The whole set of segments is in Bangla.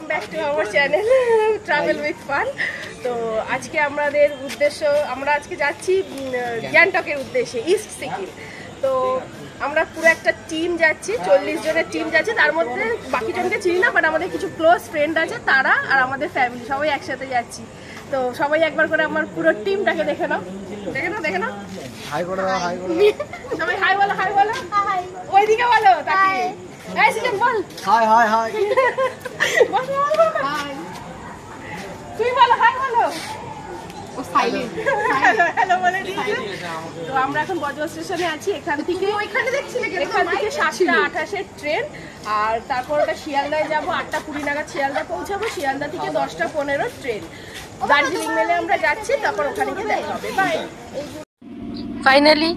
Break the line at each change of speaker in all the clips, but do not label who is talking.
Welcome back to our channel travel with fun. তো আজকে আমাদের উদ্দেশ্য, আমরা আজকে যাচ্ছি গ্যাংটকের উদ্দেশ্যে, ইস্ট সিকিম। তো আমরা পুরো একটা টিম যাচ্ছি, 40 জনের টিম যাচ্ছে। তার মধ্যে বাকি জনকে চিনি না, বাট আমাদের কিছু ক্লোজ ফ্রেন্ড আছে, তারা আর আমাদের ফ্যামিলি সবাই একসাথে যাচ্ছি। তো সবাই একবার করে আমার পুরো টিমটাকে দেখে নাও, দেখে নাও। হাই করে দাও, হাই করে সবাই হাই বলো, হাই বলো, হাই ওইদিকে বলো, তাকিয়ে এই সিজন বল হাই হাই হাই বল হাই, তুই বলো হাই বলো, ও সাইলেন্ট হ্যালো বলে দিয়েছে। তো আমরা এখন বজবজ স্টেশনে আছি। এখান থেকে ওইখানে দেখছিলে, এখান থেকে 7:28 এর ট্রেন, আর তারপর ওটা শিয়ালদায় যাবো। 8:20 নাগাদ শিয়ালদা পৌঁছাবো। শিয়ালদা থেকে 10:15 ট্রেন। দার্জিলিং মেলে আমরা যাচ্ছি, তারপর ওখানে গিয়ে দেখা হবে। বাই। ফাইনালি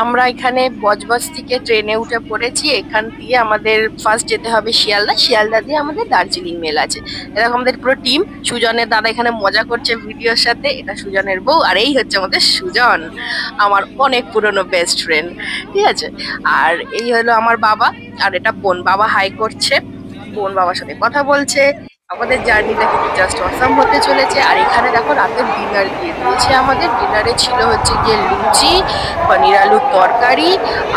আমরা এখানে বজবজ থেকে ট্রেনে উঠে পড়েছি। এখান দিয়ে আমাদের ফার্স্ট যেতে হবে শিয়ালদা। শিয়ালদা দিয়ে আমাদের দার্জিলিং মেল আছে। এরকম আমাদের পুরো টিম। সুজনের দাদা এখানে মজা করছে ভিডিওর সাথে। এটা সুজনের বউ, আর এই হচ্ছে আমাদের সুজন, আমার অনেক পুরনো বেস্ট ফ্রেন্ড, ঠিক আছে। আর এই হলো আমার বাবা, আর এটা বোন। বাবা হাই করছে, বোন বাবার সাথে কথা বলছে। আমাদের জার্নিটা কিন্তু জাস্ট অসাম হতে চলেছে। আর এখানে দেখো রাতের ডিনার দিয়ে দিয়েছে আমাদের। ডিনারে ছিল হচ্ছে গিয়ে লুচি, পনির আলুর তরকারি,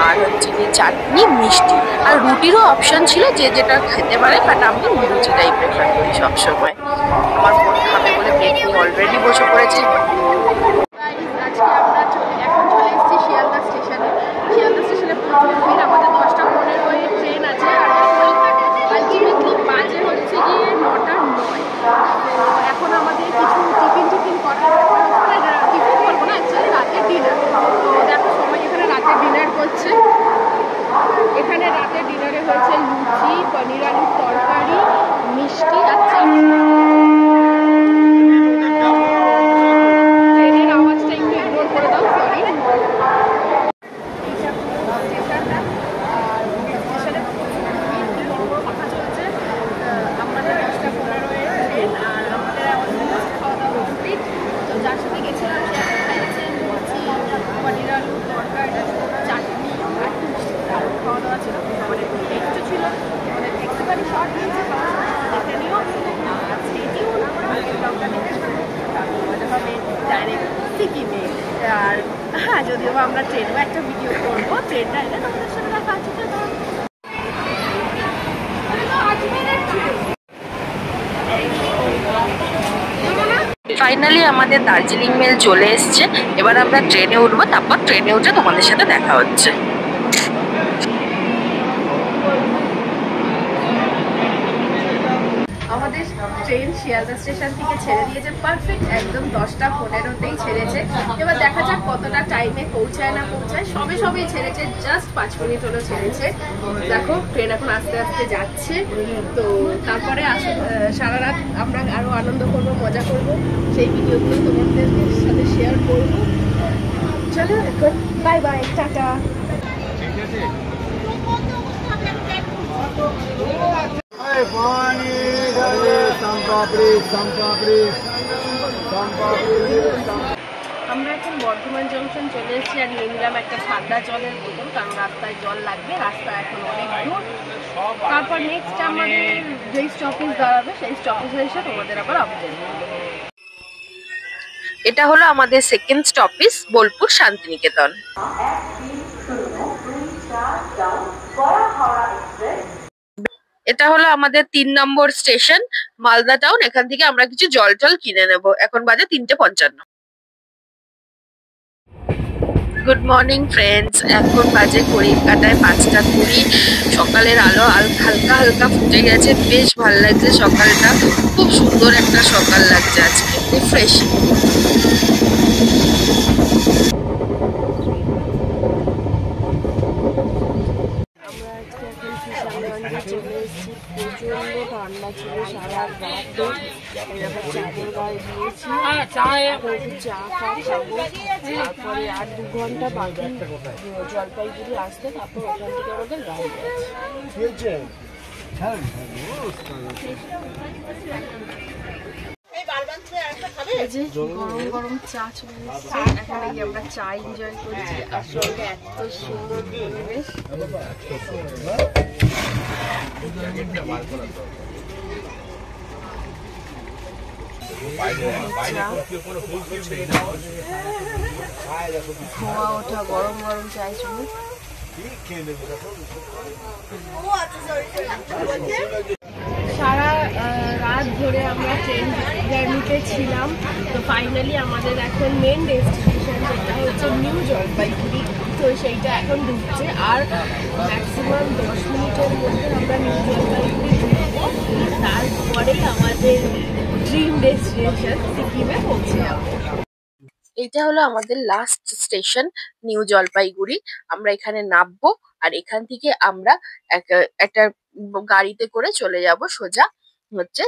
আর হচ্ছে গিয়ে চাটনি, মিষ্টি, আর রুটিরও অপশন ছিল, যে যেটা খেতে পারে। বাট আমি লুচিটাই প্রেফার করি সবসময়। আমার বোন খাবে বলে পেট নিয়ে অলরেডি বসে পড়েছে। আজকে আমরা এখন চলে এসেছি শিয়ালদা স্টেশনে। শিয়ালদা স্টেশনে প্রচুর ভিড়। আমাদের 10:15 ট্রেন আছে, আর আলটিমেটলি বাজে হচ্ছে গিয়ে 9:09। তো এখন আমাদের কিছু টিফিন করার ব্যাপার হচ্ছে, টিফিন করবো না, অ্যাকচুয়ালি রাতের ডিনার। তো দেখো সবাই এখানে রাতের ডিনার করছে। এখানে রাতের ডিনারে হয়েছে লুচি, পনির আলুর তরকারি, মিষ্টি আর চাটনি। ট্রেনের আওয়াজটা একটু ইগনোর করে দাও, সরি। আর হ্যাঁ, যদিও আমরা ট্রেনেও একটা ভিডিও করবো, ট্রেনটা এলে তোমাদের সাথে দেখা হচ্ছে। ফাইনালি আমাদের দার্জিলিং মেল চলে এসছে। এবার আমরা ট্রেনে উঠবো, তারপর ট্রেনে উঠে তোমাদের সাথে দেখা হচ্ছে। আমাদের ট্রেন শিয়ালদা স্টেশন থেকে ছেড়ে দিয়েছে পারফেক্ট একদম 10:15-তেই ছেড়েছে। এবার দেখা যাক কতটা টাইমে পৌঁছায় না পৌঁছায়। সবেই ছেড়েছে, জাস্ট 5 মিনিট হলো ছেড়েছে। দেখো ট্রেন এখন আস্তে আস্তে যাচ্ছে। তো তারপরে সারা রাত আমরা আরো আনন্দ করবো, মজা করবো। সেই ভিডিওগুলো তোমাদের সাথে শেয়ার করবো। চলো এখন বাই বাই, টাটা। আমরা এখন বর্ধমান জংশন চলে এসেছি, আর নিয়ে নিলাম একটা ঠান্ডা জলের বোতল, কারণ রাস্তায় জল লাগবে। রাস্তা এখন অনেক দূর। তারপর নেক্সট আমাদের যে স্টপেজ দাঁড়াবে, সেই স্টপেজে এসে তোমাদের আবার আপডেট করব। এটা হলো আমাদের সেকেন্ড স্টপেজ, বোলপুর শান্তিনিকেতন। এটা হলো আমাদের 3 নম্বর স্টেশন, মালদা টাউন। এখান থেকে আমরা কিছু জল কিনে নেব। এখন বাজে 3:55। গুড মর্নিং ফ্রেন্ডস, এখন বাজে ঘড়ির কাঁটায় 5:20। সকালের আলো হালকা হালকা ফুটে গেছে। বেশ ভালো লাগছে সকালটা, খুব সুন্দর একটা সকাল লাগছে আজকে, রিফ্রেশিং। চলে এসেছি, প্রচন্ড ঠান্ডা ছিল সারা রাত। চাদর গায়ে দিয়েছি, চা খাবো। তারপরে আর 2 ঘন্টা বাকি জলপাইগুড়ি আসতে, তারপর ওখান থেকে আমাদের গাড়ি আছে। গরম গরম চা চলে এসেছে। এখানে গিয়ে আমরা চা এনজয় করছি, আর সঙ্গে এত সুন্দর পরিবেশ। আমরা আজকে এখন ফিশার লঞ্চে চলে এসেছি। প্রচন্ড ঠান্ডা ছিল সারা রাত। চাদর গায়ে দিয়েছি, ধোয়া ওঠা গরম গরম চাই চুমু। সারা রাত ধরে আমরা ট্রেন জার্নিতে ছিলাম, তো ফাইনালি আমাদের এখন মেন ডেস্টিনেশন যেটা হচ্ছে নিউ জলপাইগুড়ি, তো সেইটা এখন ঢুকছে। আর ম্যাক্সিমাম 10 মিনিটের মধ্যে আমরা নিউ জলপাইগুড়ি ঢুকবো, তারপরেই আমাদের ড্রিম ডেস্টিনেশন সিকিমে পৌঁছে যাবো। এইটা হলো আমাদের লাস্ট স্টেশন নিউ জলপাইগুড়ি। আমরা এখানে নামবো আর এখান থেকে আমরা একটা গাড়িতে করে চলে যাব সোজা হচ্ছে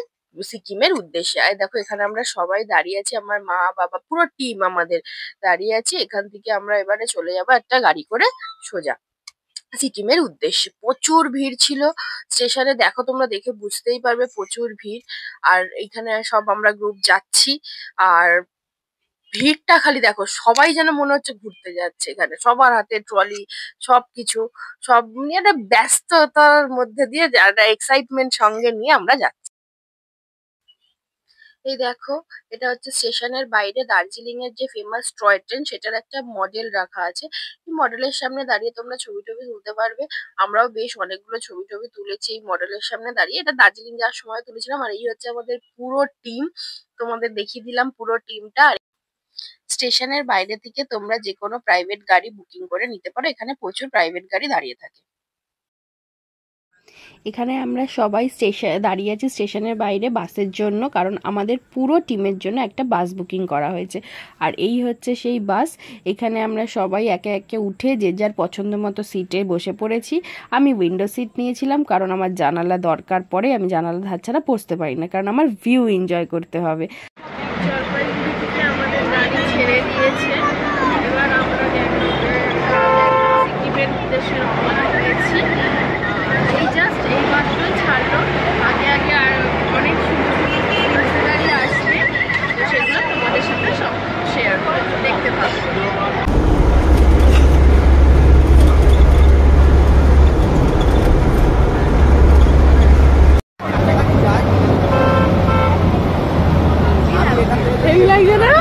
সিকিমের উদ্দেশ্যে। আর দেখো এখানে আমরা সবাই দাঁড়িয়ে আছি, আমার মা বাবা পুরো টিম আমাদের দাঁড়িয়ে আছি। এখান থেকে আমরা এবারে চলে যাব একটা গাড়ি করে সোজা সিকিমের উদ্দেশ্যে। প্রচুর ভিড় ছিল স্টেশনে, দেখো তোমরা দেখে বুঝতেই পারবে প্রচুর ভিড়। আর এখানে সব আমরা গ্রুপ যাচ্ছি, আর ভিড়টা খালি দেখো, সবাই যেন মনে হচ্ছে ঘুরতে যাচ্ছে। এখানে সবার হাতে ট্রলি, সবকিছু, সব নিয়ে একটা ব্যস্ততার মধ্যে দিয়ে একটা এক্সাইটমেন্ট সঙ্গে নিয়ে আমরা যাচ্ছি। এই দেখো এটা হচ্ছে স্টেশনের বাইরে দার্জিলিং এর যে ফেমাস টয় ট্রেন, সেটার একটা মডেল রাখা আছে। এই মডেলের সামনে দাঁড়িয়ে তোমরা ছবি টবি তুলতে পারবে। আমরাও বেশ অনেকগুলো ছবি টবি তুলেছি এই মডেলের সামনে দাঁড়িয়ে। এটা দার্জিলিং যাওয়ার সময় তুলেছিলাম। আর এই হচ্ছে আমাদের পুরো টিম, তোমাদের দেখিয়ে দিলাম পুরো টিমটা। স্টেশনের বাইরে থেকে তোমরা যে কোনো প্রাইভেট গাড়ি বুকিং করে নিতে পারো, এখানে প্রচুর প্রাইভেট গাড়ি দাঁড়িয়ে থাকে। এখানে আমরা সবাই দাঁড়িয়ে আছি স্টেশনের বাইরে বাসের জন্য, কারণ আমাদের পুরো টিমের জন্য একটা বাস বুকিং করা হয়েছে। আর এই হচ্ছে সেই বাস। এখানে আমরা সবাই একে একে উঠে যে যার পছন্দ মতো সিটে বসে পড়েছি। আমি উইন্ডো সিট নিয়েছিলাম, কারণ আমার জানালা দরকার পড়ে, আমি জানালা ধার ছাড়া বসতে পারি না, কারণ আমার ভিউ এনজয় করতে হবে। জলপাইগুড়ি থেকে আমাদের গাড়ি ছেড়ে দিয়েছে, এবার আমরা সিকিমের উদ্দেশ্যে রওনা হয়েছি। এই জাস্ট এই মাত্রই ছাড়লো, আগে আগে আর অনেক সুন্দর সুন্দর গাড়ি আসবে, তো সেগুলো তোমাদের সাথে সব শেয়ার করে দেখতে পাবো। হেভি লাগছে না?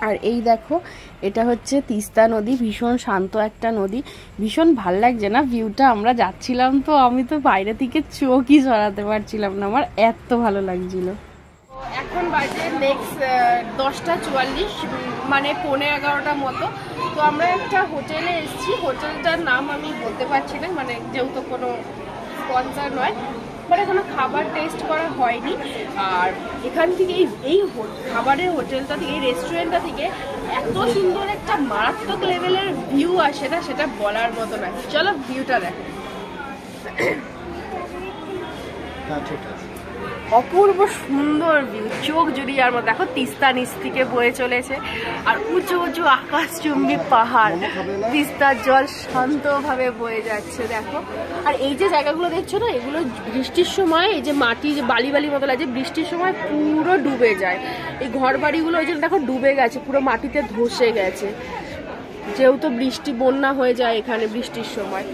আর এই দেখো এটা হচ্ছে তিস্তা নদী, ভীষণ শান্ত একটা নদী, ভীষণ ভাল লাগছে না ভিউটা? আমরা যাচ্ছিলাম তো, আমি তো বাইরে থেকে চোখই সরাতে পারছিলাম না, আমার এত ভালো লাগছিল। এখন বাজে নেক্সট 10:44, মানে 11:15 মতো। তো আমরা একটা হোটেলে এসেছি, হোটেলটার নাম আমি বলতে পারছি না, মানে যেহেতু কোনো স্পন্সর নয়, বাট এখনো খাবার টেস্ট করা হয়নি। আর এখান থেকে এই খাবারের হোটেলটা থেকে, এই রেস্টুরেন্টটা থেকে এত সুন্দর একটা মারাত্মক লেভেলের ভিউ আসে না, সেটা বলার মতো না। চলো ভিউটা দেখো। অপূর্ব সুন্দর ভিউ, চোখ জুড়িয়ে মতো। দেখো তিস্তা নিচ থেকে বয়ে চলেছে, আর উঁচু উঁচু আকাশচুম্বী পাহাড়, তিস্তার জল শান্তভাবে বয়ে যাচ্ছে দেখো। আর এই যে জায়গাগুলো দেখছো না, এগুলো বৃষ্টির সময় এই যে মাটি যে বালি বালি মতো লাগে, বৃষ্টির সময় পুরো ডুবে যায়। এই ঘর বাড়িগুলো ওই জন্য দেখো ডুবে গেছে, পুরো মাটিতে ধসে গেছে, যেহেতু বৃষ্টি বন্যা হয়ে যায় এখানে বৃষ্টির সময়।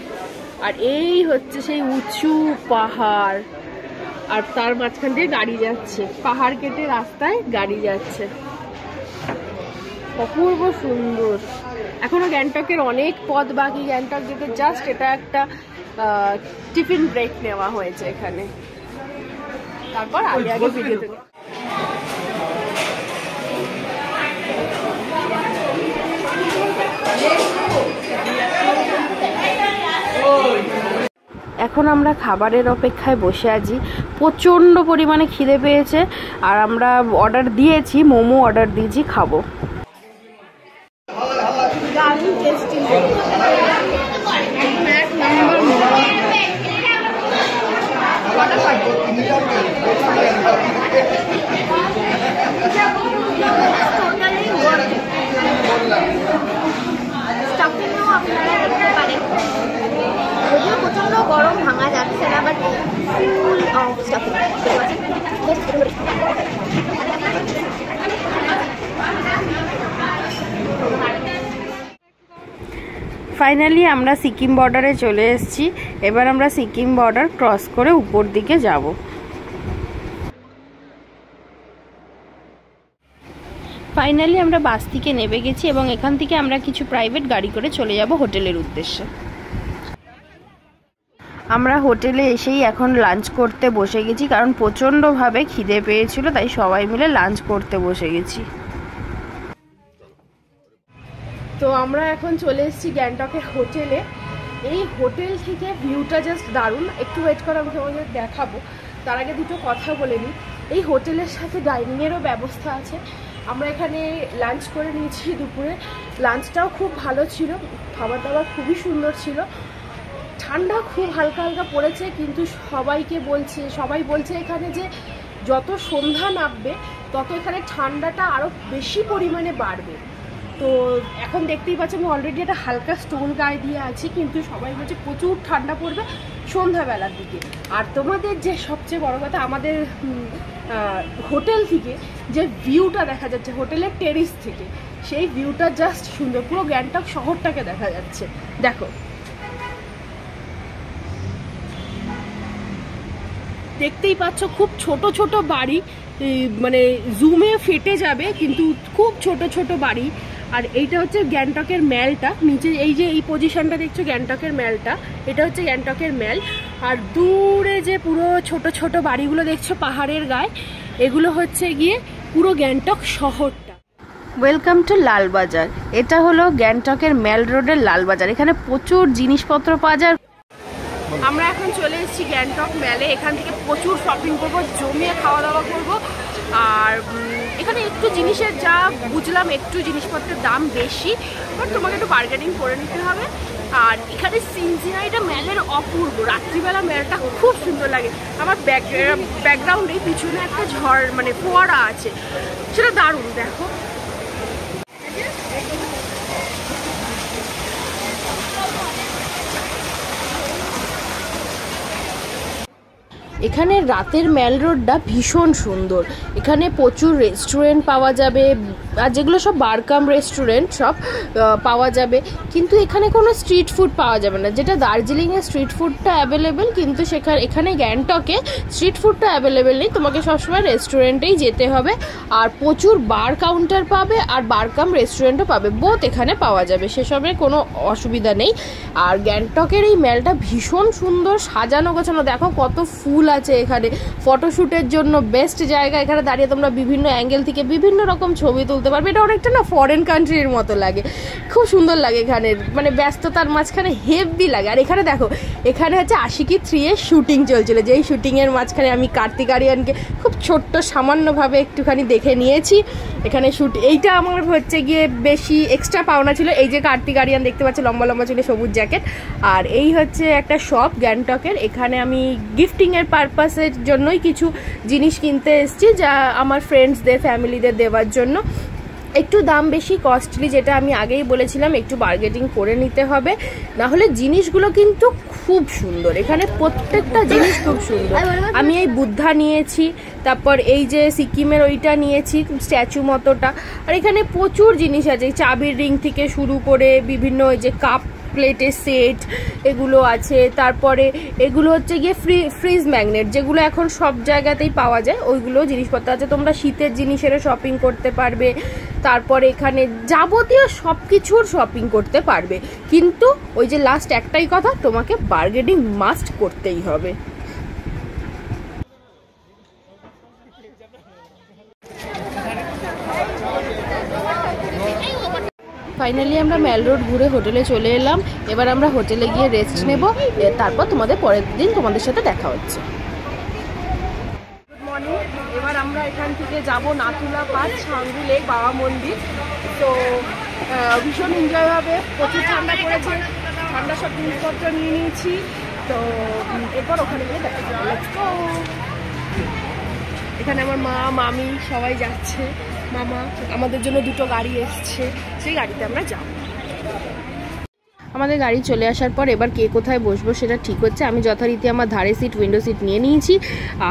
আর এই হচ্ছে সেই উঁচু পাহাড়, আর তার মাঝখান দিয়ে গাড়ি যাচ্ছে, পাহাড় কেটে রাস্তায় গাড়ি যাচ্ছে, অপূর্ব সুন্দর। এখনো গ্যাংটকের অনেক পথ বাকি গ্যাংটক যেতে, জাস্ট এটা একটা টিফিন ব্রেক নেওয়া হয়েছে এখানে, তারপর আগে আগে ভিডিওতে। এখন আমরা খাবারের অপেক্ষায় বসে আছি, প্রচণ্ড পরিমাণে খিদে পেয়েছে। আর আমরা অর্ডার দিয়েছি, মোমো অর্ডার দিয়েছি, খাবো।
আপনারা দেখতে পারেন, যদিও প্রচন্ড গরম, ভাঙা যাচ্ছে না, বাট ফাইনালি আমরা সিকিম বর্ডারে চলে এসেছি। এবার আমরা সিকিম বর্ডার ক্রস করে উপর দিকে যাব। ফাইনালি আমরা বাস থেকে নেমে গেছি এবং এখান থেকে আমরা কিছু প্রাইভেট গাড়ি করে চলে যাব হোটেলের উদ্দেশ্যে। আমরা হোটেলে এসেই এখন লাঞ্চ করতে বসে গেছি, কারণ প্রচণ্ডভাবে খিদে পেয়েছিল, তাই সবাই মিলে লাঞ্চ করতে বসে গেছি।
তো আমরা এখন চলে এসেছি গ্যাংটকের হোটেলে। এই হোটেল থেকে ভিউটা জাস্ট দারুণ। একটু ওয়েট করে আমি তোমাদের দেখাবো, তার আগে দুটো কথা বলে নিই। এই হোটেলের সাথে ডাইনিংয়েরও ব্যবস্থা আছে। আমরা এখানে লাঞ্চ করে নিয়েছি দুপুরে। লাঞ্চটাও খুব ভালো ছিল, খাবার দাবার খুবই সুন্দর ছিল। ঠান্ডা খুব হালকা হালকা পড়েছে, কিন্তু সবাই বলছে এখানে যে যত সন্ধ্যা নামবে তত এখানে ঠান্ডাটা আরও বেশি পরিমাণে বাড়বে। তো এখন দেখতেই পাচ্ছি আমি অলরেডি একটা হালকা স্টোল গায়ে দিয়ে আছি, কিন্তু সবাই বলছে প্রচুর ঠান্ডা পড়বে সন্ধ্যাবেলার দিকে। আর তোমাদের যে সবচেয়ে বড় কথা, আমাদের হোটেল থেকে যে ভিউটা দেখা যাচ্ছে হোটেলের টেরিস থেকে, সেই ভিউটা জাস্ট সুন্দর। পুরো গ্যাংটক শহরটাকে দেখা যাচ্ছে। দেখো, দেখতেই পাচ্ছ খুব ছোট ছোট বাড়ি, মানে জুমে ফেটে যাবে, কিন্তু খুব ছোট ছোট বাড়ি। আর এইটা হচ্ছে গ্যাংটকের ম্যালটা। নিচে এই যে এই পজিশনটা দেখছো গ্যাংটকের ম্যালটা, এটা হচ্ছে গ্যাংটকের ম্যাল। আর দূরে যে পুরো ছোট ছোট বাড়িগুলো দেখছো পাহাড়ের গায়ে, এগুলো হচ্ছে গিয়ে পুরো গ্যাংটক শহরটা।
Welcome to Lalbazar. এটা হলো গ্যাংটকের ম্যাল রোডের লালবাজার। এখানে প্রচুর জিনিসপত্র পাওয়া যায়।
আমরা এখন চলে এসেছি গ্যাংটক ম্যালে। এখান থেকে প্রচুর শপিং করবো, জমিয়ে খাওয়া দাওয়া করবো। আর এখানে একটু জিনিসের যা বুঝলাম, একটু জিনিসপত্রের দাম বেশি, বাট তোমাকে একটু বার্গেনিং করে নিতে হবে। আর এখানে সিনজিনাইটা ম্যালের অপূর্ব। রাত্রিবেলা ম্যালটা খুব সুন্দর লাগে। আমার ব্যাকগ্রাউন্ডে পিছনে একটা মানে ফোয়ারা আছে, সেটা দারুণ। দেখো,
এখানে রাতের ম্যাল রোডটা ভীষণ সুন্দর। এখানে প্রচুর রেস্টুরেন্ট পাওয়া যাবে, আর যেগুলো সব বারকাম রেস্টুরেন্ট সব পাওয়া যাবে। কিন্তু এখানে কোনো স্ট্রিট ফুড পাওয়া যাবে না, যেটা দার্জিলিংয়ে স্ট্রিট ফুডটা অ্যাভেলেবেল, কিন্তু এখানে গ্যাংটকে স্ট্রিট ফুডটা অ্যাভেলেবেল নেই। তোমাকে সবসময় রেস্টুরেন্টেই যেতে হবে। আর প্রচুর বার কাউন্টার পাবে আর বারকাম রেস্টুরেন্টও পাবে, বোথ এখানে পাওয়া যাবে, সেসবের কোনো অসুবিধা নেই। আর গ্যাংটকের এই ম্যালটা ভীষণ সুন্দর, সাজানো গোছানো। দেখো কত ফুল আছে এখানে, ফটোশুটের জন্য বেস্ট জায়গা। এখানে দাঁড়িয়ে তোমরা বিভিন্ন অ্যাঙ্গেল থেকে বিভিন্ন রকম ছবি তুলতে পারবে। এটা অনেকটা না ফরেন কান্ট্রির মতো লাগে, খুব সুন্দর লাগে। এখানে মানে ব্যস্ততার মাঝখানে হেভি লাগে। আর এখানে দেখো, এখানে হচ্ছে আশিকি 3 এর শুটিং চলছিল, যেই শুটিংয়ের মাঝখানে আমি কার্তিক আরিয়ানকে খুব ছোট্ট সামান্যভাবে একটুখানি দেখে নিয়েছি। এখানে এইটা আমার হচ্ছে গিয়ে বেশি এক্সট্রা পাওনা ছিল। এই যে কার্তিক আরিয়ান দেখতে পাচ্ছি, লম্বা লম্বা ছিল, সবুজ জ্যাকেট। আর এই হচ্ছে একটা শপ গ্যাংটকের। এখানে আমি গিফটিংয়ের পারপাসের জন্যই কিছু জিনিস কিনতে এসেছি, যা আমার ফ্রেন্ডসদের ফ্যামিলিদের দেওয়ার জন্য। একটু দাম বেশি, কস্টলি, যেটা আমি আগেই বলেছিলাম, একটু বার্গেনিং করে নিতে হবে, না হলে জিনিসগুলো কিন্তু খুব সুন্দর। এখানে প্রত্যেকটা জিনিস খুব সুন্দর। আমি এই বুদ্ধা নিয়েছি, তারপর এই যে সিকিমের ওইটা নিয়েছি স্ট্যাচু মতোটা। আর এখানে প্রচুর জিনিস আছে, চাবির রিং থেকে শুরু করে বিভিন্ন ওই যে কাপ প্লেটের সেট এগুলো আছে। তারপরে এগুলো হচ্ছে গিয়ে ফ্রিজ ম্যাগনেট, যেগুলো এখন সব জায়গাতেই পাওয়া যায়, ওইগুলো জিনিসপত্র আছে। তোমরা শীতের জিনিসেরও শপিং করতে পারবে। তারপরে এখানে যাবতীয় সব কিছুর শপিং করতে পারবে, কিন্তু ওই যে লাস্ট একটাই কথা, তোমাকে বার্গেনিং মাস্ট করতেই হবে। ফাইনালি আমরা ম্যাল রোড ঘুরে হোটেলে চলে এলাম। এবার আমরা হোটেলে গিয়ে রেস্ট নেব, তারপর তোমাদের পরের দিন তোমাদের সাথে দেখা হচ্ছে।
Good morning. এবার আমরা এখান থেকে যাব নাথুলা পাস, ছাঙ্গু লেক, বাবা মন্দির। তো ভীষণ এনজয় হবে, প্রচুর ঠান্ডা পড়েছে, ঠান্ডা সব জিনিসপত্র নিয়ে নিয়েছি। তো এরপর ওখানে গিয়ে দেখা যাবে। Let's go. এখানে আমার মা, মামি সবাই যাচ্ছে। মামা, আমাদের জন্য দুটো গাড়ি এসছে, সেই গাড়িতে আমরা যাব।
আমাদের গাড়ি চলে আসার পর এবার কে কোথায় বসবো সেটা ঠিক হচ্ছে। আমি যথারীতি আমার ধারে সিট, উইন্ডো সিট নিয়ে নিয়েছি,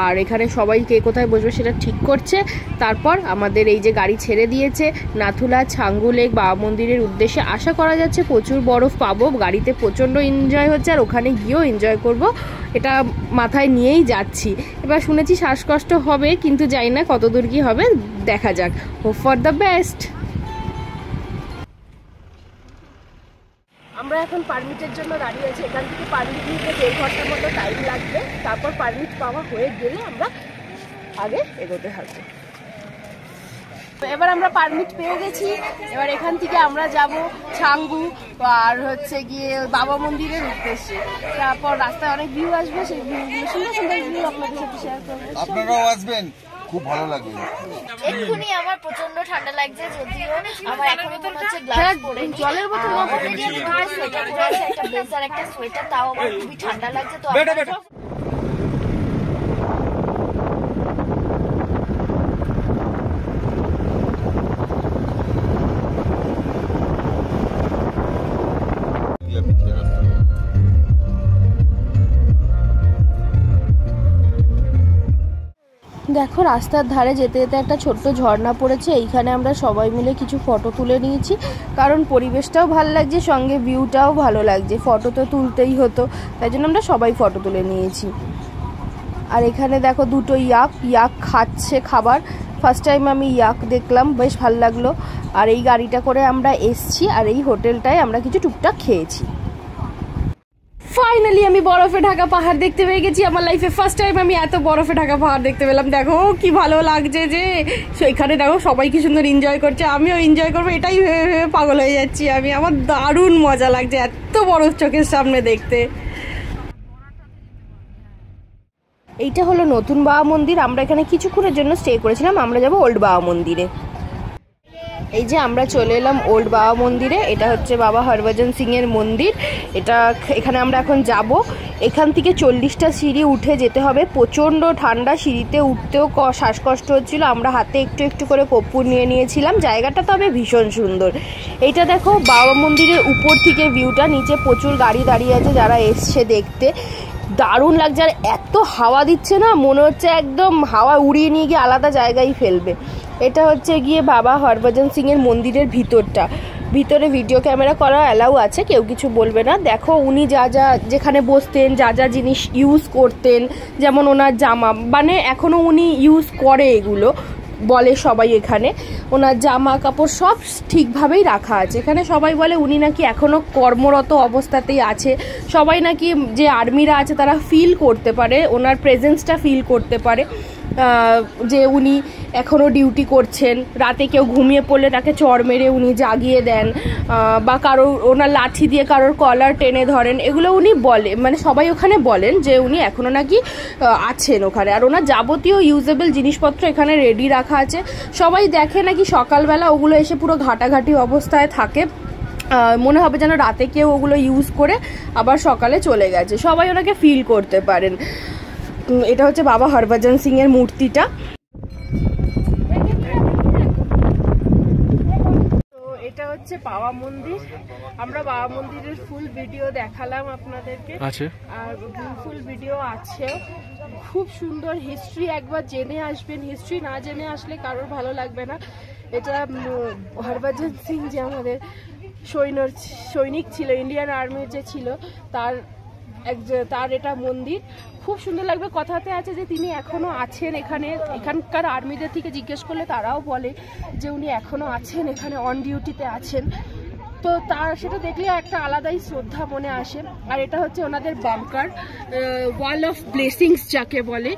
আর এখানে সবাই কে কোথায় বসবে সেটা ঠিক করছে। তারপর আমাদের এই যে গাড়ি ছেড়ে দিয়েছে নাথুলা ছাঙ্গু লেক বাবা মন্দিরের উদ্দেশ্যে। আশা করা যাচ্ছে প্রচুর বরফ পাবো, গাড়িতে প্রচণ্ড এনজয় হচ্ছে, আর ওখানে গিয়েও এনজয় করব, এটা মাথায় নিয়েই যাচ্ছি। এবার শুনেছি শ্বাসকষ্ট হবে, কিন্তু জানি না কতদূর কি হবে, দেখা যাক, হোপ ফর দ্য বেস্ট। আমরা এখন পারমিটের জন্য দাঁড়িয়ে আছি। এখান থেকে পারমিট নিতে 1.5 ঘন্টার মতো টাইম লাগবে। তারপর পারমিট পাওয়া হয়ে গেলে আমরা আগে এগোতে থাকবো। এবার আমরা পারমিট পেয়ে গেছি। এবার এখান থেকে আমরা যাব ছাঙ্গু আর হচ্ছে গিয়ে বাবা মন্দিরের উদ্দেশ্যে। তারপর রাস্তায় অনেক ভিউ আসবে, সেই ভিউগুলো সুন্দর সুন্দর ভিউ আপনাদের সাথে শেয়ার করবো।
আপনারাও আসবেন, খুব ভালো লাগবে।
এক্ষুনি আমার প্রচন্ড ঠান্ডা লাগছে, যদিও আমার এখনো মনে হচ্ছে গ্লাভস পরে
জলের বোতল
অলরেডি আমি দুটো সোয়েটার পরে আছি, একটা ব্লেজার একটা সোয়েটার, তাও আমার খুবই ঠান্ডা লাগছে। তো
দেখো রাস্তার ধারে যেতে যেতে একটা ছোট্ট ঝর্ণা পড়েছে, এইখানে আমরা সবাই মিলে কিছু ফটো তুলে নিয়েছি, কারণ পরিবেশটাও ভালো লাগছে, সঙ্গে ভিউটাও ভালো লাগছে, ফটো তো তুলতেই হতো, তাই জন্য আমরা সবাই ফটো তুলে নিয়েছি। আর এখানে দেখো দুটো ইয়াক খাচ্ছে খাবার, ফার্স্ট টাইম আমি ইয়াক দেখলাম, বেশ ভালো লাগলো। আর এই গাড়িটা করে আমরা এসছি, আর এই হোটেলটায় আমরা কিছু টুকটাক খেয়েছি। ফাইনালি আমি বরফে ঢাকা পাহাড় দেখতে পেয়ে গেছি। আমার লাইফে ফার্স্ট টাইম আমি এত বরফে ঢাকা পাহাড় দেখতে পেলাম। দেখো কি ভালো লাগছে, যে সেখানে দেখো সবাই কি সুন্দর এনজয় করছে, আমিও এনজয় করবো, এটাই ভেবে ভেবে পাগল হয়ে যাচ্ছি আমি। আমার দারুণ মজা লাগছে এত বরফ চোখের সামনে দেখতে। এইটা হলো নতুন বাবা মন্দির। আমরা এখানে কিছুক্ষণের জন্য স্টে করেছিলাম, আমরা যাব ওল্ড বাবা মন্দিরে। এই যে আমরা চলে এলাম ওল্ড বাবা মন্দিরে। এটা হচ্ছে বাবা হরভজন সিং এর মন্দির। এখানে আমরা এখন যাব। এখান থেকে 40টা সিঁড়ি উঠে যেতে হবে, প্রচণ্ড ঠান্ডা, সিঁড়িতে উঠতেও শ্বাসকষ্ট হচ্ছিল। আমরা হাতে একটু একটু করে কর্পূর নিয়ে নিয়েছিলাম। জায়গাটা তবে ভীষণ সুন্দর। এইটা দেখো বাবা মন্দিরের উপর থেকে ভিউটা, নিচে প্রচুর গাড়ি দাঁড়িয়ে আছে যারা এসছে দেখতে, দারুণ লাগছে। আর এত হাওয়া দিচ্ছে না, মনে হচ্ছে একদম হাওয়া উড়িয়ে নিয়ে গিয়ে আলাদা জায়গায় ফেলবে। এটা হচ্ছে গিয়ে বাবা হরভজন সিং এর মন্দিরের ভিতরটা। ভিতরে ভিডিও ক্যামেরা করা অ্যালাউ আছে, কেউ কিছু বলবে না। দেখো উনি যা যা যেখানে বসতেন, যা যা জিনিস ইউজ করতেন, যেমন ওনার জামা, মানে এখনও উনি ইউজ করে, এগুলো বলে সবাই। এখানে ওনার জামা কাপড় সব ঠিকভাবেই রাখা আছে। এখানে সবাই বলে উনি নাকি এখনও কর্মরত অবস্থাতেই আছে। সবাই নাকি যে আর্মিরা আছে তারা ফিল করতে পারে, ওনার প্রেজেন্সটা ফিল করতে পারে, যে উনি এখনও ডিউটি করছেন। রাতে কেউ ঘুমিয়ে পড়লে তাকে চড় মেরে উনি জাগিয়ে দেন, বা কারোর ওনার লাঠি দিয়ে কারোর কলার টেনে ধরেন, এগুলো উনি বলে, মানে সবাই ওখানে বলেন যে উনি এখনও নাকি আছেন ওখানে। আর ওনার যাবতীয় ইউজেবল জিনিসপত্র এখানে রেডি রাখা আছে। সবাই দেখে নাকি সকালবেলা ওগুলো এসে পুরো ঘাটাঘাটি অবস্থায় থাকে, মনে হবে যেন রাতে কেউ ওগুলো ইউজ করে আবার সকালে চলে গেছে। সবাই ওনাকে ফিল করতে পারেন। এটা হচ্ছে বাবা হরভজন সিং এর মূর্তিটা। তো এটা হচ্ছে বাবা মন্দির। আমরা বাবা মন্দিরের ফুল ভিডিও দেখালাম আপনাদেরকে, আর ফুল ভিডিও আছে। খুব সুন্দর হিস্ট্রি, একবার জেনে আসবেন, হিস্ট্রি না জেনে আসলে কারোর ভালো লাগবে না। এটা হরভজন সিং যে আমাদের সৈনিক ছিল, ইন্ডিয়ান আর্মির যে ছিল, তার এটা মন্দির। খুব সুন্দর লাগবে। কথাতে আছে যে তিনি এখনো আছেন এখানে। এখানকার আর্মিদের থেকে জিজ্ঞেস করলে তারাও বলে যে উনি এখনো আছেন এখানে, অন ডিউটিতে আছেন। তো সেটা দেখলে একটা আলাদাই শ্রদ্ধা মনে আসে। আর এটা হচ্ছে ওনাদের বাংকার, ওয়াল অফ ব্লেসিংস যাকে বলে।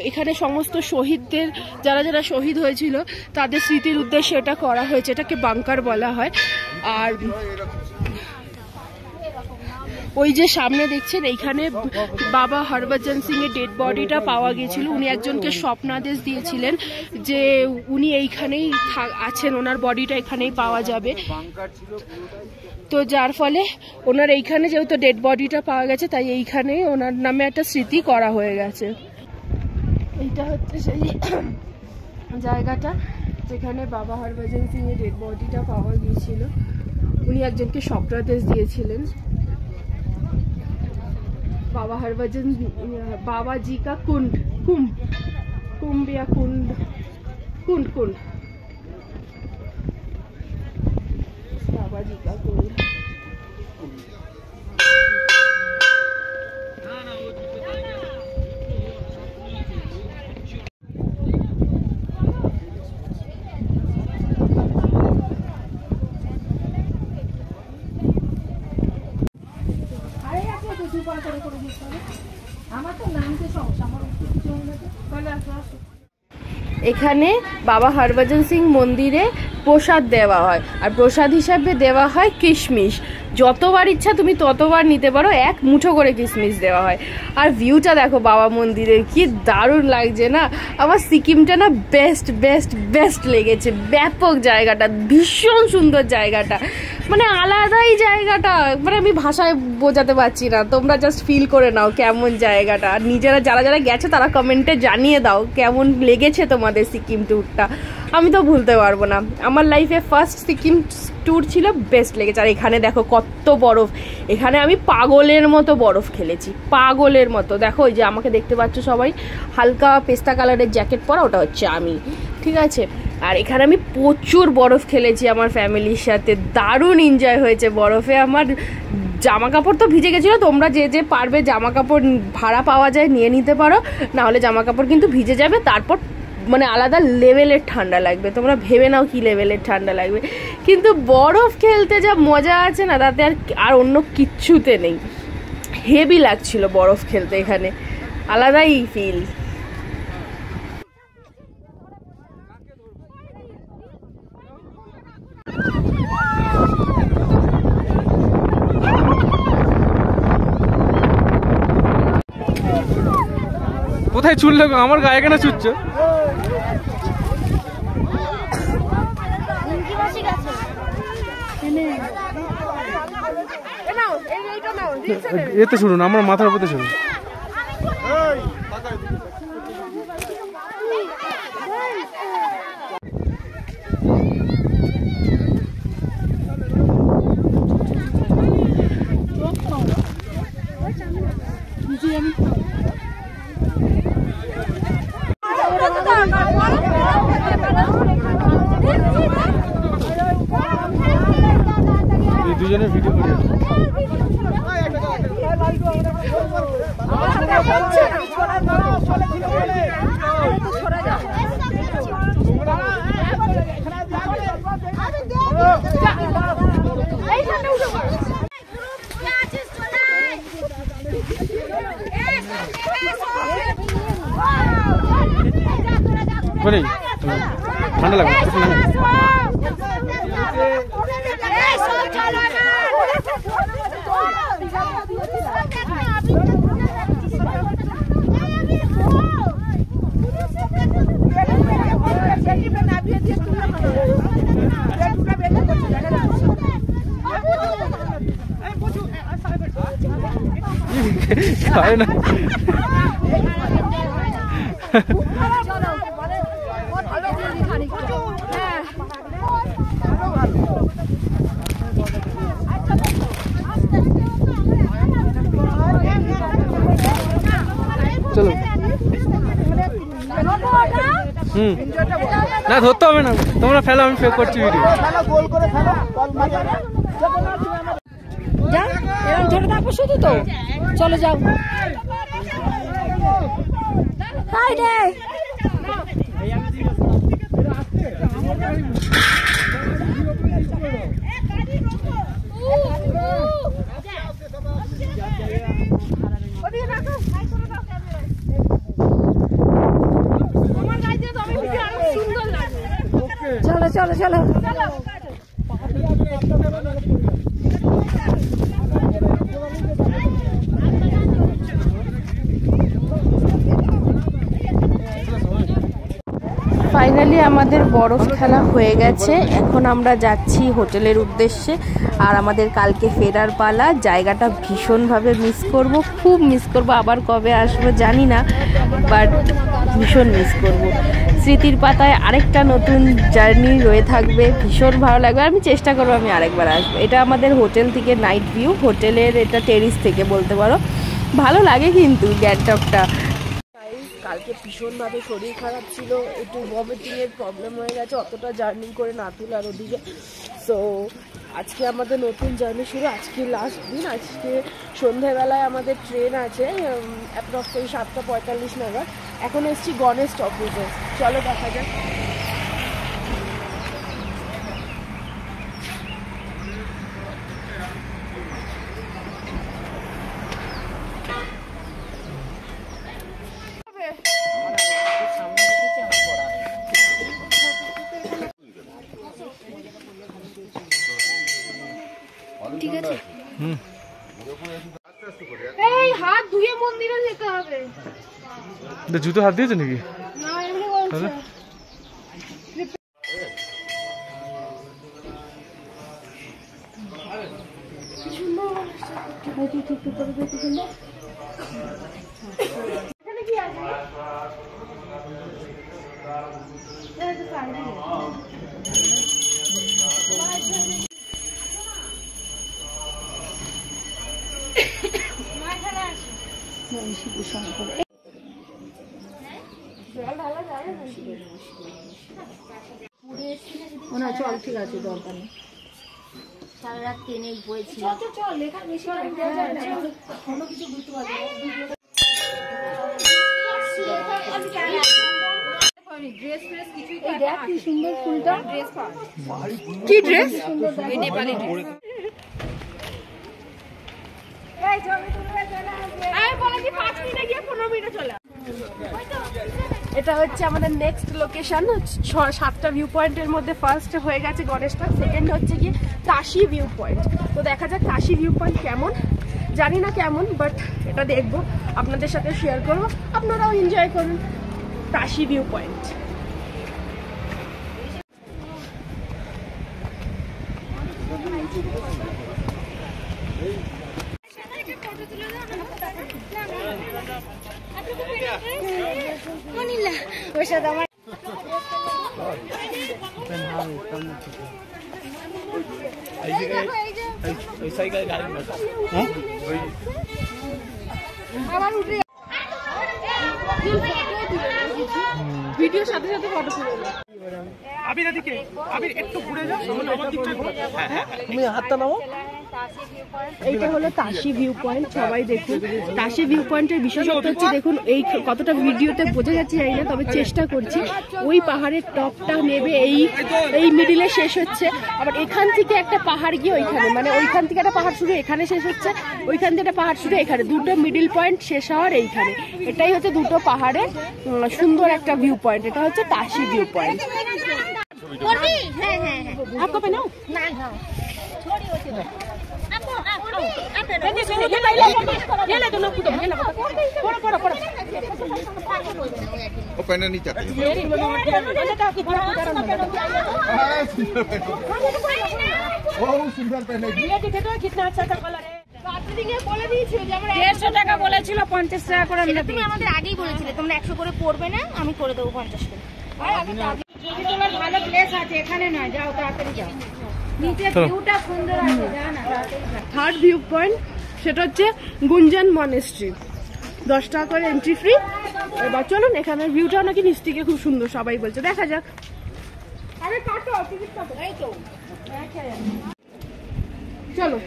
এখানে সমস্ত শহীদদের, যারা যারা শহীদ হয়েছিল তাদের স্মৃতির উদ্দেশ্যে এটা করা হয়েছে, এটাকে বাংকার বলা হয়। আর ওই যে সামনে দেখছেন, এইখানে বাবা হরভজন সিং এর ডেড বডিটা পাওয়া গিয়েছিল। উনি একজনকে স্বপ্নাদেশ দিয়েছিলেন যে উনি এইখানেই আছেন, ওনার বডিটা এখানেই পাওয়া যাবে। তো যার ফলে ওনার এইখানে যেহেতু ডেড বডিটা পাওয়া গেছে, তাই এইখানে ওনার নামে একটা স্মৃতি করা হয়ে গেছে। এইটা হচ্ছে সেই জায়গাটা যেখানে বাবা হরভজন সিং এর ডেড বডিটা পাওয়া গিয়েছিল। উনি একজনকে সক্রাতেস দিয়েছিলেন। বাবা হরভজন বাবাজি কা কুণ্ড কুম্ভ या कुंड बाबाजी का कुंड। এখানে বাবা হরভজন সিং মন্দিরে প্রসাদ দেওয়া হয়, আর প্রসাদ হিসাবে দেওয়া হয় কিশমিশ। যতবার ইচ্ছা তুমি ততবার নিতে পারো, এক মুঠো করে কিশমিশ দেওয়া হয়। আর ভিউটা দেখো বাবা মন্দিরের, কি দারুণ লাগছে না। আমার সিকিমটা না বেস্ট লেগেছে। ব্যাপক জায়গাটা, ভীষণ সুন্দর জায়গাটা, মানে আলাদাই জায়গাটা, মানে আমি ভাষায় বোঝাতে পারছি না। তোমরা জাস্ট ফিল করে নাও কেমন জায়গাটা। আর নিজেরা যারা গেছে তারা কমেন্টে জানিয়ে দাও কেমন লেগেছে তোমাদের সিকিম ট্যুরটা। আমি তো ভুলতে পারবো না, আমার লাইফে ফার্স্ট সিকিম ট্যুর ছিল, বেস্ট লেগেছে। আর এখানে দেখো কত বরফ, এখানে আমি পাগলের মতো বরফ খেলেছি, পাগলের মতো। দেখো ওই যে আমাকে দেখতে পাচ্ছ সবাই, হালকা পেস্তা কালারের জ্যাকেট পরা, ওটা হচ্ছে আমি, ঠিক আছে। আর এখানে আমি প্রচুর বরফ খেলেছি আমার ফ্যামিলির সাথে, দারুণ এনজয় হয়েছে বরফে। আমার জামা কাপড় তো ভিজে গেছিলো, তোমরা যে পারবে জামা কাপড় ভাড়া পাওয়া যায় নিয়ে নিতে পারো, না হলে জামা কাপড় কিন্তু ভিজে যাবে। তারপর মানে আলাদা লেভেলের ঠান্ডা লাগবে, তোমরা ভেবে নাও কি লেভেলের ঠান্ডা লাগবে। কিন্তু বরফ খেলতে যা মজা আছে না, তাতে আর অন্য কিচ্ছুতে নেই। হেভি লাগছিল বরফ খেলতে, এখানে আলাদাই ফিল।
কোথায় চুললে আমার গায়ে কেন চুচ্ছ? এতে শুনুন, আমার মাথার উপরে শুনুন। দুজনের ভিডিও করে ঠান্ডা লাগবে। খায় না চলো। না ধরতে হবে না, তোমরা ফেলো, আমি ফেক করছি ভিডিও।
এরকম ধরে থাকবো শুধু তো, চলে যাও। চলো চলো চলো। ফাইনালি আমাদের বরফ খেলা হয়ে গেছে। এখন আমরা যাচ্ছি হোটেলের উদ্দেশ্যে। আর আমাদের কালকে ফেরার পালা। জায়গাটা ভীষণভাবে মিস করব, খুব মিস করব। আবার কবে আসবো জানি না, বাট ভীষণ মিস করব। স্মৃতির পাতায় আরেকটা নতুন জার্নি রয়ে থাকবে, ভীষণ ভালো লাগবে। আমি চেষ্টা করবো আমি আরেকবার আসবো। এটা আমাদের হোটেল থেকে নাইট ভিউ, হোটেলের এটা টেরিস থেকে বলতে পারো। ভালো লাগে কিন্তু গ্যাংটকটা। কালকে ভীষণভাবে শরীর খারাপ ছিল, একটু ভমিটিংয়ের প্রবলেম হয়ে গেছে অতটা জার্নি করে না তুলার ওদিকে। সো আজকে আমাদের নতুন জার্নি শুরু, আজকে লাস্ট দিন। আজকে সন্ধ্যাবেলায় আমাদের ট্রেন আছে অ্যাপ্রক্সিমেটলি 7:45 নাগাদ। এখন এসছি গণেশ স্টপেজে, চলো দেখা যাক।
ঠিক আছে।
এই হাত ধুয়ে মন্দিরে যেতে হবে।
জুতো হাত দিয়েছে নাকি?
না এমনি বলছে। এখানে কি আছে?
চল ঠিক আছে, দরকার নেই।
সারা রাত ট্রেনেই বইছিল।
কি সুন্দর ফুলটা, কি ড্রেস, নেপালি ড্রেস। এটা হচ্ছে আমাদের নেক্সট লোকেশন। 7টা ভিউ পয়েন্টের মধ্যে ফার্স্ট হয়ে গেছে গণেশটা, সেকেন্ড হচ্ছে গিয়ে তাশি ভিউ পয়েন্ট। তো দেখা যাক তাশি ভিউ পয়েন্ট কেমন, জানি না কেমন, বাট এটা দেখবো, আপনাদের সাথে শেয়ার করবো, আপনারাও এনজয় করুন। Tashi view point.
ওর সাথে আমার
ভিডিওর সাথে সাথে ফটো তুলে নাও।
আবির এদিকে, আবির একটু ঘুরে যাও, আমার দিকটা তুমি হাতটা নাও।
এইটা হলো তাশি ভিউ পয়েন্ট, সবাই দেখুন। তাশি ভিউ পয়েন্টের বিশেষত্ব হচ্ছে, দেখুন এই কতটা ভিডিওতে বোঝা যাচ্ছে জানি না, তবে চেষ্টা করছি। ওই পাহাড়ের টপটা নেবে এই মিডিলে শেষ হচ্ছে, আবার এখান থেকে একটা পাহাড় গিয়ে ওইখানে, মানে ওইখান থেকে একটা পাহাড় শুরু এখানে শেষ হচ্ছে, ওইখান থেকে একটা পাহাড় শুরু এখানে, দুটো মিডিল পয়েন্ট শেষ হওয়ার এইখানে। এটাই হচ্ছে দুটো পাহাড়ের সুন্দর একটা ভিউ পয়েন্ট। এটা হচ্ছে তাশি ভিউ পয়েন্ট।
করবি? হ্যাঁ হ্যাঁ হ্যাঁ।
आपको पहनाओ
না না छोड़ी होती है। आपको
ये ले तुम लोग कूदो, ये लो पड़ो पड़ो पड़ो।
वो पहनना नहीं चाहते सुंदर पहने
ये देखे तो कितना अच्छा सा कलर है। বলে দিয়েছিল যে আমরা
150 টাকা বলেছিল, 50 টাকা করে আমরা
তুমি আমাদের আগেই বলেছিলে তোমরা 100 করে পড়বে না, আমি করে দেবো 50 করে।
যদি তোমার ভালো প্লেস আছে এখানে নয়, যাও তাড়াতাড়ি যাও। নিচে ভিউটা সুন্দর আছে, জানা না।
থার্ড ভিউ পয়েন্ট, সেটা হচ্ছে গুঞ্জন মনেস্ট্রি। 10 টাকা করে এন্ট্রি ফ্রি। এবার চলুন, এখানের ভিউটা নাকি নিচ থেকে খুব সুন্দর, সবাই বলছে, দেখা যাক। আরে কাটো টিকিট কাটো, এই তো চলো।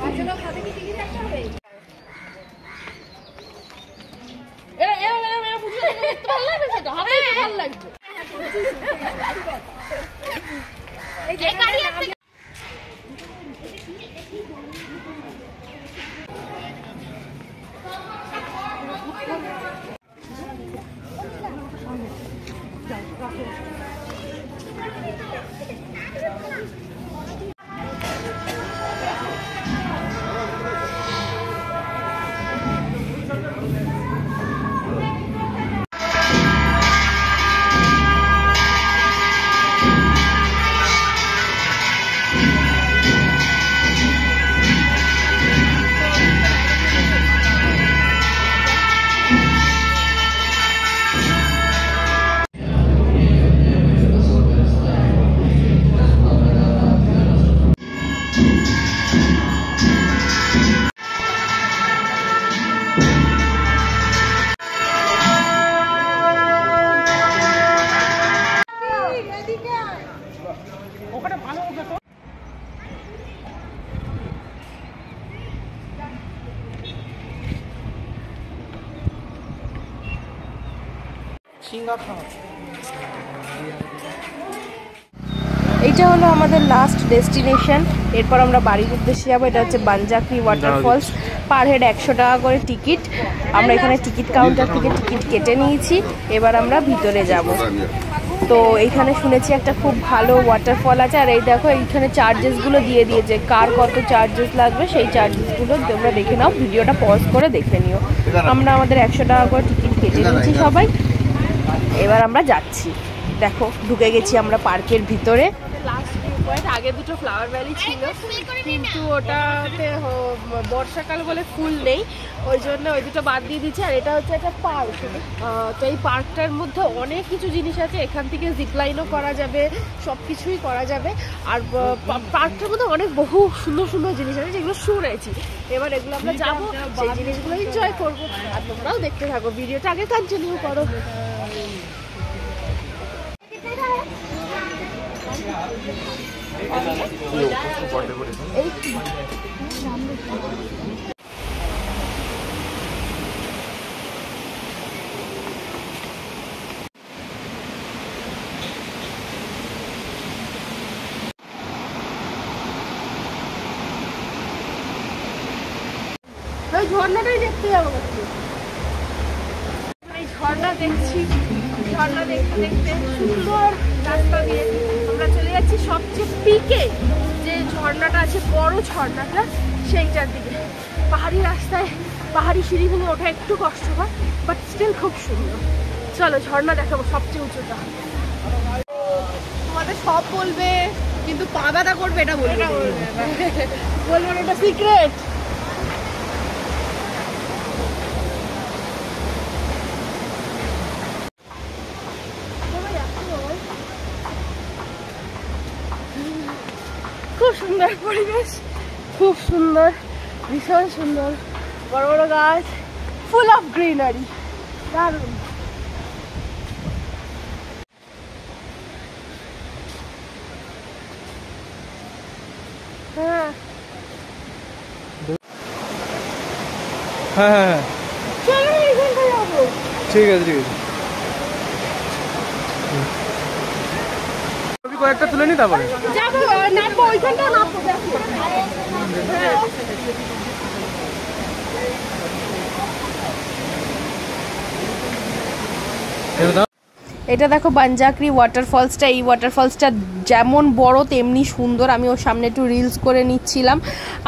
বাচ্চাদের হাতে কি টিকিট রাখতে হবে?
ভালো লাগবে।
এই গাড়ি আছে।
এইটা হলো আমাদের লাস্ট ডেস্টিনেশন। এরপর আমরা বাড়ির উদ্দেশ্যে যাবো। এটা হচ্ছে বানজাকরি ওয়াটারফলস। পার হেড 100 টাকা করে টিকিট। আমরা এখানে টিকিট কাউন্টার থেকে টিকিট কেটে নিয়েছি। এবার আমরা ভিতরে যাব। তো এইখানে শুনেছি একটা খুব ভালো ওয়াটারফল আছে। আর এই দেখো এইখানে চার্জেসগুলো দিয়ে দিয়েছে, কার কত চার্জেস লাগবে সেই চার্জেসগুলো তোমরা দেখে নাও, ভিডিওটা পজ করে দেখে নিও। আমরা আমাদের 100 টাকা করে টিকিট কেটে নিয়েছি সবাই। এবার আমরা যাচ্ছি। দেখো ঢুকে গেছি আমরা পার্কের ভিতরে। লাস্ট ভিউ পয়েন্ট, আগে দুটো ফ্লাওয়ার ভ্যালি ছিল কিন্তু ওটাতে বর্ষাকাল বলে ফুল নেই, ওই জন্য ওই দুটো বাদ দিয়ে দিচ্ছে। আর এটা হচ্ছে একটা পার্ক। তো এই পার্কটার মধ্যে অনেক কিছু জিনিস আছে, এখান থেকে জিপলাইনও করা যাবে, সব কিছুই করা যাবে। আর পার্কটার মধ্যে অনেক বহু সুন্দর সুন্দর জিনিস আছে যেগুলো শুনেছি। এবার এগুলো আমরা যাবো, সেই জিনিসগুলো এনজয় করবো। আর তোমরাও দেখতে থাকো, ভিডিওটা আগে কন্টিনিউ করো। ঝর্ণাটাই দেখতে যাবো। এই ঝর্ণা দেখছি, ঝর্ণা দেখতে দেখতে সুন্দর রাস্তা দিয়ে আমরা চলে যাচ্ছি সবচেয়ে পিকে, যে ঝর্ণাটা আছে বড় ঝর্ণাটা, সেইটার দিকে। পাহাড়ি রাস্তায় পাহাড়ি সিঁড়ি ভেঙে ওঠা একটু কষ্টকর, বাট স্টিল খুব সুন্দর। চলো ঝর্ণা দেখাবো সবচেয়ে উঁচুটা। তোমাদের সব বলবে কিন্তু পা ব্যথা করবে এটা বলবে, বলবেন এটা সিক্রেট। খুব সুন্দর পরিবেশ, খুব সুন্দর, ভীষণ সুন্দর, বড় বড় গাছ, ফুল অফ গ্রিনারি, দারুণ। হ্যাঁ
হ্যাঁ হ্যাঁ
চলো এখানটা যাবো।
ঠিক আছে ঠিক আছে, কয়েকটা তুলে নি তারপরে
যাবো, নামবো ওইখানটা, নামবো। দেখো এটা দেখো বানজাকরি ওয়াটারফলসটা। এই ওয়াটারফলসটা যেমন বড় তেমনি সুন্দর। আমি ওর সামনে একটু রিলস করে নিচ্ছিলাম।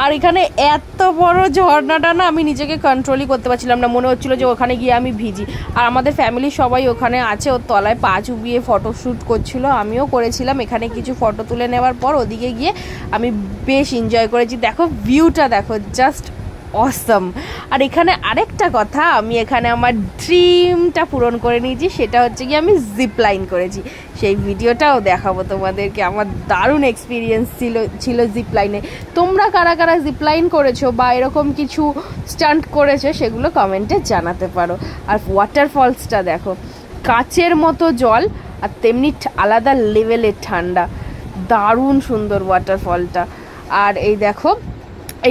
আর এখানে এত বড় ঝর্ণাটা না আমি নিজেকে কন্ট্রোলই করতে পারছিলাম না, মনে হচ্ছিল যে ওখানে গিয়ে আমি ভিজি। আর আমাদের ফ্যামিলির সবাই ওখানে আছে, ওর তলায় পা চুবিয়ে ফটোশ্যুট করছিল, আমিও করেছিলাম। এখানে কিছু ফটো তুলে নেওয়ার পর ওদিকে গিয়ে আমি বেশ এনজয় করেছি। দেখো ভিউটা দেখো, জাস্ট অসম। আর এখানে আরেকটা কথা, আমি এখানে আমার ড্রিমটা পূরণ করে নিয়েছি, সেটা হচ্ছে কি আমি জিপলাইন করেছি। সেই ভিডিওটাও দেখাবো তোমাদেরকে। আমার দারুণ এক্সপিরিয়েন্স ছিল জিপলাইনে। তোমরা কারা কারা জিপলাইন করেছো বা এরকম কিছু স্টান্ট করেছো সেগুলো কমেন্টে জানাতে পারো। আর ওয়াটারফলসটা দেখো, কাচের মতো জল আর তেমনি আলাদা লেভেলের ঠান্ডা, দারুণ সুন্দর ওয়াটারফলটা। আর এই দেখো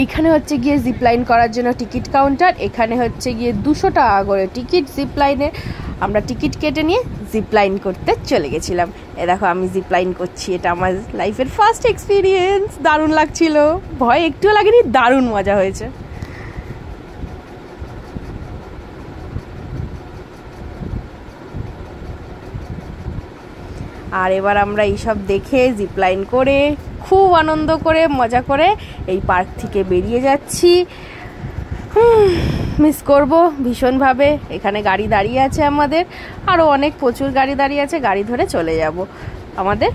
এইখানে হচ্ছে গিয়ে জিপলাইন করার জন্য টিকিট কাউন্টার, এখানে হচ্ছে গিয়ে 200 টাকা করে টিকিট জিপলাইনে। আমরা টিকিট কেটে নিয়ে জিপলাইন করতে চলে গেছিলাম। এ দেখো আমি জিপলাইন করছি, এটা আমার লাইফের ফার্স্ট এক্সপিরিয়েন্স, দারুণ লাগছিল, ভয় একটুও লাগেনি, দারুণ মজা হয়েছে। আর এবার আমরা এইসব দেখে জিপলাইন করে খুব আনন্দ করে মজা করে এই পার্ক থেকে বেরিয়ে যাচ্ছি। মিস করব ভীষণভাবে। এখানে গাড়ি দাঁড়িয়ে আছে আমাদের, আরও অনেক প্রচুর গাড়ি দাঁড়িয়ে আছে, গাড়ি ধরে চলে যাব আমাদের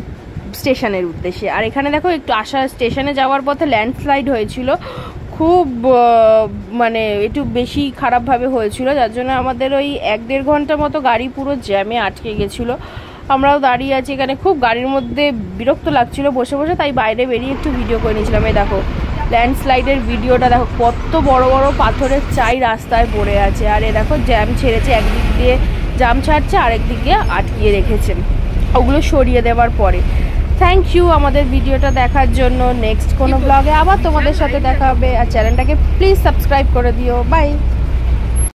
স্টেশনের উদ্দেশ্যে। আর এখানে দেখো একটু স্টেশনে যাওয়ার পথে ল্যান্ডস্লাইড হয়েছিল, খুব মানে একটু বেশি খারাপভাবে হয়েছিল, যার জন্য আমাদের ওই 1-1.5 ঘন্টা মতো গাড়ি পুরো জ্যামে আটকে গেছিলো। আমরাও দাঁড়িয়ে আছি এখানে, খুব গাড়ির মধ্যে বিরক্ত লাগছিল বসে বসে, তাই বাইরে বেরিয়ে একটু ভিডিও করে নিয়েছিলাম। এই দেখো ল্যান্ডস্লাইডের ভিডিওটা দেখো, কত বড় বড় পাথরের চাই রাস্তায় পড়ে আছে। আর এ দেখো জ্যাম ছেড়েছে, একদিক দিয়ে জ্যাম ছাড়ছে, আরেক দিক দিয়ে আটকিয়ে রেখেছেন, ওগুলো সরিয়ে দেওয়ার পরে। থ্যাংক ইউ আমাদের ভিডিওটা দেখার জন্য। নেক্সট কোনো ব্লগে আবার তোমাদের সাথে দেখা হবে। আর চ্যানেলটাকে প্লিজ সাবস্ক্রাইব করে দিও। বাই।